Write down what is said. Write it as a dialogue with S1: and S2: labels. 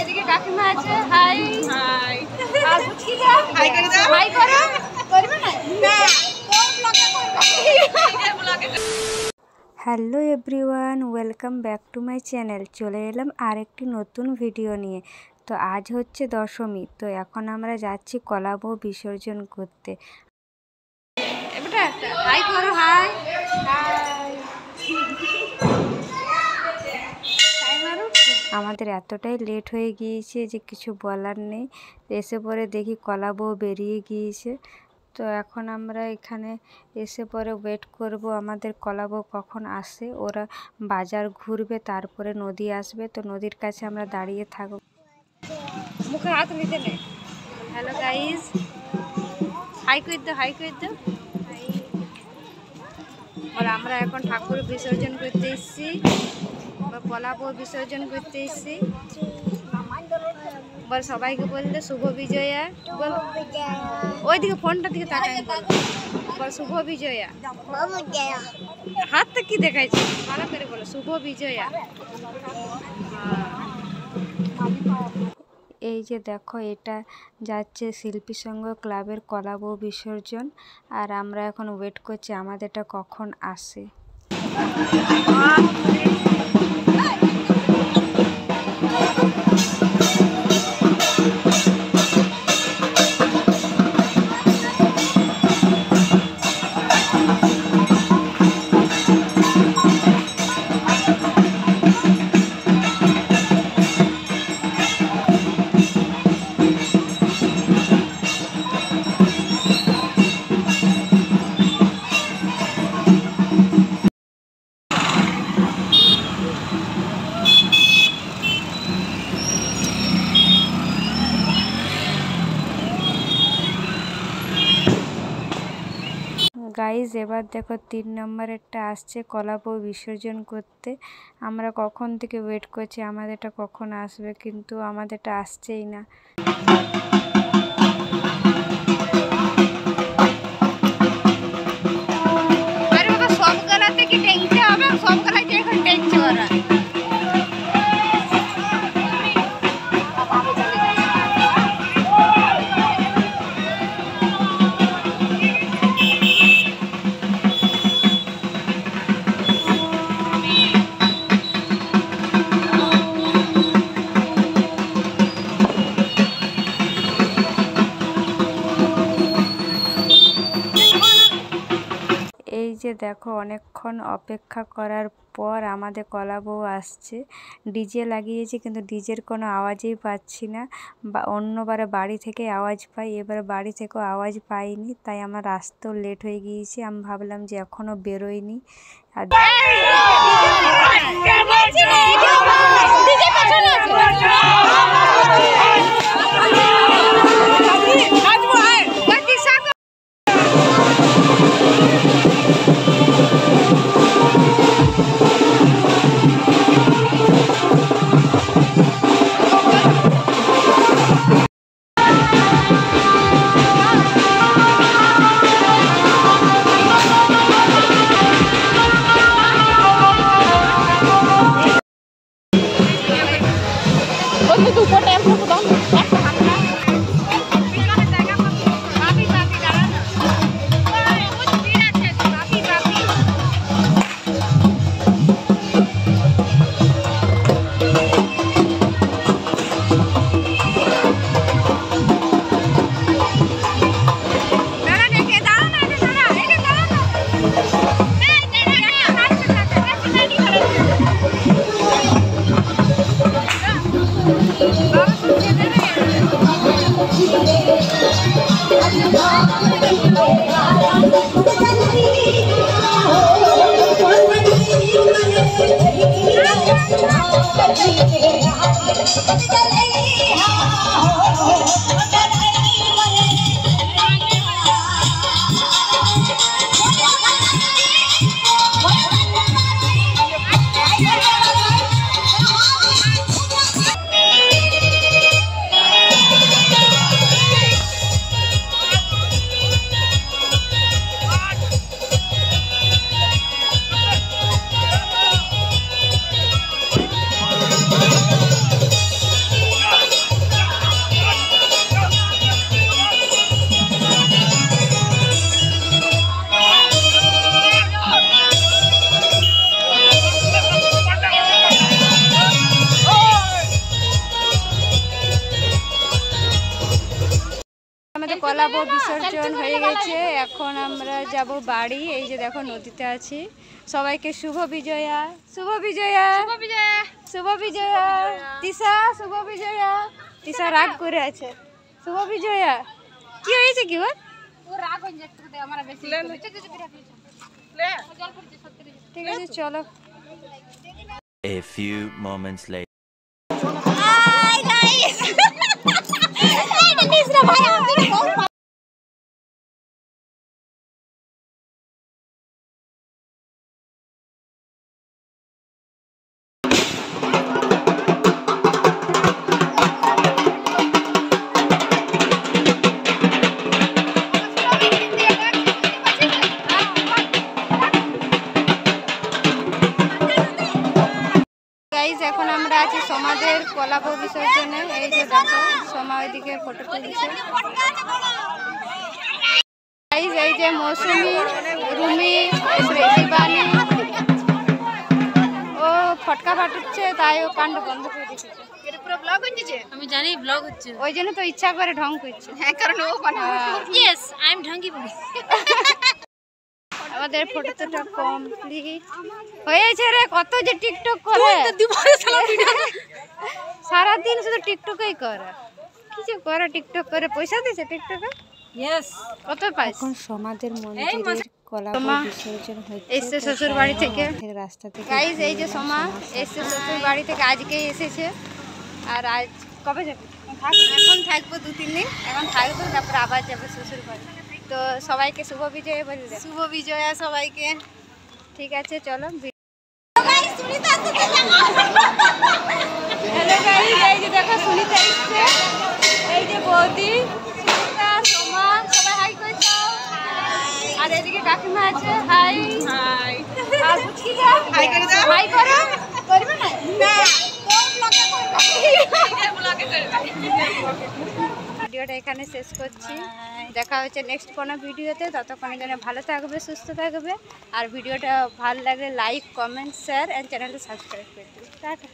S1: এদিকে কাকিমা আছে। High high. আর বুঝকি যা হাই করে দাও। হাই করো। করবে না? না। কোন ব্লগে করবে? এই ব্লগে। Hello everyone, welcome back to my channel. চলে এলাম আরেকটি নতুন ভিডিও নিয়ে। তো আজ হচ্ছে দশমী, তো এখন আমরা যাচ্ছি কলা বউ বিসর্জন করতে। হাই করো। High high. আমাদের এতটাই লেট হয়ে গিয়েছে যে কিছু বলার নেই। এসে পরে দেখি কলা বউ বেরিয়ে গিয়েছে। তো এখন আমরা এখানে এসে পরে ওয়েট করব আমাদের কলা বউ কখন আসে। ওরা বাজার ঘুরবে, তারপরে নদী আসবে। তো নদীর কাছে আমরা দাঁড়িয়ে থাকব। মুখে হাত নিতে নেই। হ্যালো গাইজ, হাই করে দাও, হাই করে দাও। আর আমরা এখন ঠাকুর বিসর্জন করতে এসেছি, কলা বউ বিসর্জন করতে এসেছি। বল সবাইকে বললে শুভ বিজয়া। বল ওইদিকে ফোনটা দিকে তাকাই, বল শুভ বিজয়া। হাতটা কি দেখাইছে ভালো করে বলো, শুভ বিজয়া। এই যে দেখো, এটা যাচ্ছে শিল্পী সংঘ ক্লাবের কলা বউ বিসর্জন। আর আমরা এখন ওয়েট করছি আমাদেরটা কখন আসে। গাইজ এবার দেখো 3 নম্বরেরটা আসছে কলা বউ বিসর্জন করতে। আমরা কখন থেকে ওয়েট করছি আমাদেরটা কখন আসবে, কিন্তু আমাদেরটা আসছেই না। আরে বাবা, সব গলাতে কি টেনতে হবে? সব গলাতে এখন টেনছে ওরা। এই যে দেখো, অনেকক্ষণ অপেক্ষা করার পর আমাদের কলা বউ আসছে। ডিজে লাগিয়েছে কিন্তু ডিজের কোনো আওয়াজই পাচ্ছি না। বা অন্যবারে বাড়ি থেকে আওয়াজ পাই, এবার বাড়ি থেকেও আওয়াজ পাইনি। তাই আমার আসতেও লেট হয়ে গিয়েছে। আমি ভাবলাম যে এখনও বেরোয়নি। আর কলা বউ বিসর্জন হয়ে গেছে, এখন আমরা যাব বাড়ি। এই যে দেখো নদীতে আছি। সবাইকে শুভ বিজয়া, শুভ বিজয়া, শুভ বিজয়া। তিশা শুভ বিজয়া। তিশা রাগ করে আছে। শুভ বিজয়া। কি হয়েছে কি ওর? ঠিক আছে চলো।
S2: A few moments later.
S1: এখন আমরা আছি সমাজের কলা বউ বিসর্জনে। এই যে দেখো সোমা ওইদিকে ফটো তুলছে। এই যে মৌসুমি, রুমি, শিবানী ও ফটকা ফাটুচ্ছে, তাই ও কাণ্ড বন্ধ করে দিচ্ছে।
S3: আমি জানি ব্লগ হচ্ছে,
S1: ওই জন্য তো ইচ্ছা করে ঢং করছে।
S3: হ্যাঁ কারণ ও বানায়। ইয়েস আই এম ঢঙ্গি বলি।
S1: আমাদের ফটোটা কমপ্লিট হয়েছে রে। কত যে টিকটক করে সারাদিন, শুধু টিকটকই করে। কি যে করে টিকটক করে, পয়সা দিছে টিকটকে?
S3: ইয়েস।
S1: কত পাইছে? এখন সমাজের মন্দিরের কলা বউ বিসর্জন হচ্ছে। এসে শ্বশুর বাড়ি থেকে রাস্তা থেকে। গাইস এই যে সোমা এসে শ্বশুর বাড়ি থেকে, আজকেই এসেছে। আর আজ কবে যাবে? এখন থাকবো 2-3 দিন। এখন থাকবো, তারপর আবার যাবে শ্বশুর বাড়ি। তো সবাইকে শুভ বিজয়া বলে দে।
S3: শুভ বিজয়া সবাইকে।
S1: ঠিক আছে চলো। হ্যালো গাইস, এই যে দেখো সুনিতা এসছে। এই যে বৌদি, সুনিতা, সোমা, সবাই হাই করে দাও। আর এদিকে কাকিমা আছে। High high. আর বুঝকি যা হাই করে দাও। হাই করো। করবে না? না, কোন ব্লগে করবে? এই ব্লগে করবে। ভিডিওটা এখানে শেষ করছি। দেখা হচ্ছে নেক্সট কোনো ভিডিওতে। ততক্ষণের জন্য ভালো থাকবে, সুস্থ থাকবে। আর ভিডিওটা ভালো লাগলে লাইক, কমেন্ট, শেয়ার এন্ড চ্যানেলটা সাবস্ক্রাইব করে দিন। টাটা।